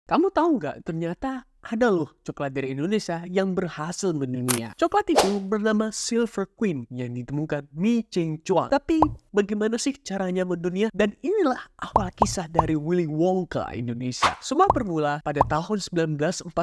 Kamu tahu nggak, ternyata ada loh coklat dari Indonesia yang berhasil mendunia. Coklat itu bernama Silver Queen yang ditemukan Mi Cheng Chuang. Tapi bagaimana sih caranya mendunia? Dan inilah awal kisah dari Willy Wonka Indonesia. Semua bermula pada tahun 1942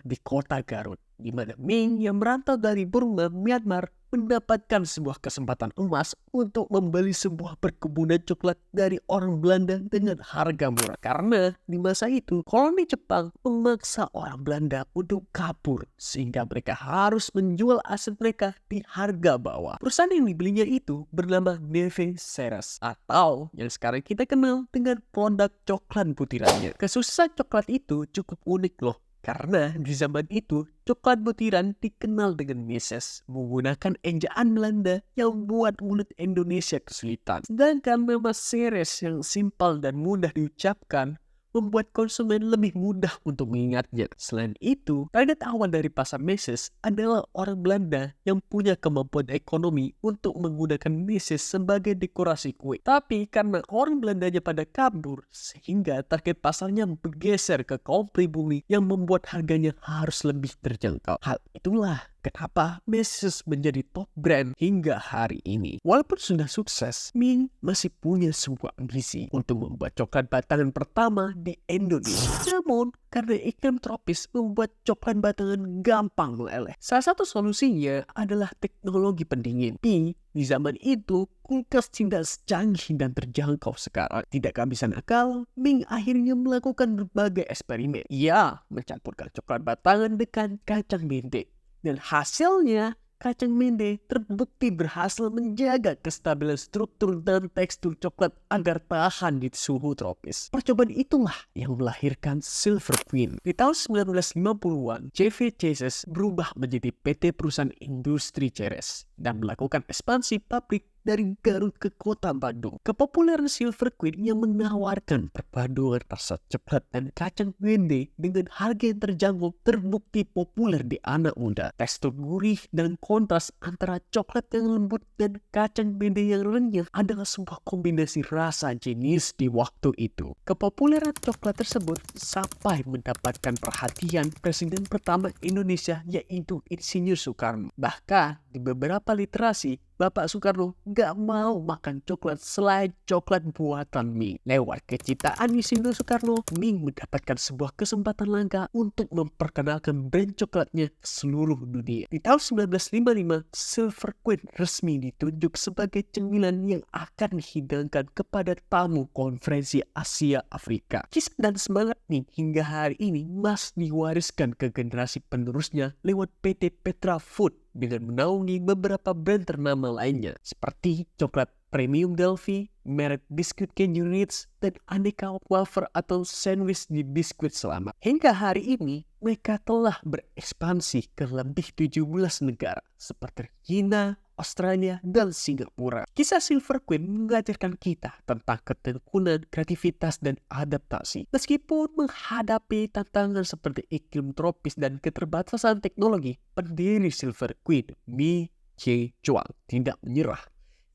di kota Garut, di mana Ming yang merantau dari Burma, Myanmar, mendapatkan sebuah kesempatan emas untuk membeli sebuah perkebunan coklat dari orang Belanda dengan harga murah. Karena di masa itu, koloni Jepang memaksa orang Belanda untuk kabur, sehingga mereka harus menjual aset mereka di harga bawah. Perusahaan yang dibelinya itu bernama Neve Ceres, atau yang sekarang kita kenal dengan produk coklat butirannya. Kesuksesan coklat itu cukup unik loh. Karena di zaman itu, coklat butiran dikenal dengan meses, menggunakan ejaan Belanda yang membuat mulut Indonesia kesulitan. Sedangkan nama Ceres yang simpel dan mudah diucapkan, membuat konsumen lebih mudah untuk mengingatnya. Selain itu, target awal dari pasar meses adalah orang Belanda yang punya kemampuan ekonomi untuk menggunakan meses sebagai dekorasi kue. Tapi karena orang Belandanya pada kabur, sehingga target pasarnya bergeser ke kaum pribumi yang membuat harganya harus lebih terjangkau. Hal itulah kenapa meses menjadi top brand hingga hari ini. Walaupun sudah sukses, Ming masih punya sebuah ambisi untuk membuat coklat batangan pertama di Indonesia. Namun, karena iklim tropis membuat coklat batangan gampang meleleh. Salah satu solusinya adalah teknologi pendingin. Tapi di zaman itu, kulkas tidak secanggih dan terjangkau sekarang. Tidak kehabisan akal, Ming akhirnya melakukan berbagai eksperimen. Ia mencampurkan coklat batangan dengan kacang mende. Dan hasilnya, kacang mende terbukti berhasil menjaga kestabilan struktur dan tekstur coklat agar tahan di suhu tropis. Percobaan itulah yang melahirkan Silver Queen. Di tahun 1950-an, JV Cheese berubah menjadi PT Perusahaan Industri Ceres dan melakukan ekspansi pabrik dari Garut ke kota Bandung. Kepopuleran Silver Queen yang menawarkan perpaduan rasa coklat dan kacang mende dengan harga yang terjangkau terbukti populer di anak muda. Tekstur gurih dan kontras antara coklat yang lembut dan kacang mende yang renyah adalah sebuah kombinasi rasa jenius di waktu itu. Kepopuleran coklat tersebut sampai mendapatkan perhatian Presiden pertama Indonesia, yaitu Insinyur Soekarno. Bahkan di beberapa literasi, Bapak Soekarno gak mau makan coklat selain coklat buatan Ming. Lewat kecintaan Insinyur Soekarno, Ming mendapatkan sebuah kesempatan langka untuk memperkenalkan brand coklatnya ke seluruh dunia. Di tahun 1955, Silver Queen resmi ditunjuk sebagai cemilan yang akan dihidangkan kepada tamu konferensi Asia Afrika. Kisah dan semangat Ming hingga hari ini masih diwariskan ke generasi penerusnya lewat PT Petra Food dengan menaungi beberapa brand ternama lainnya seperti coklat premium Delphi, merek biskuit keju Ritz, dan aneka wafer atau sandwich di biskuit Selamat. Hingga hari ini, mereka telah berekspansi ke lebih 17 negara seperti China, Australia, dan Singapura. Kisah Silver Queen mengajarkan kita tentang ketekunan, kreativitas, dan adaptasi. Meskipun menghadapi tantangan seperti iklim tropis dan keterbatasan teknologi, pendiri Silver Queen, Mi Cheng Chuang, tidak menyerah.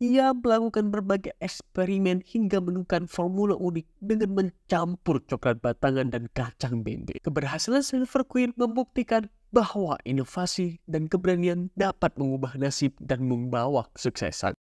Ia melakukan berbagai eksperimen hingga menemukan formula unik dengan mencampur coklat batangan dan kacang mende. Keberhasilan Silver Queen membuktikan bahwa inovasi dan keberanian dapat mengubah nasib dan membawa kesuksesan.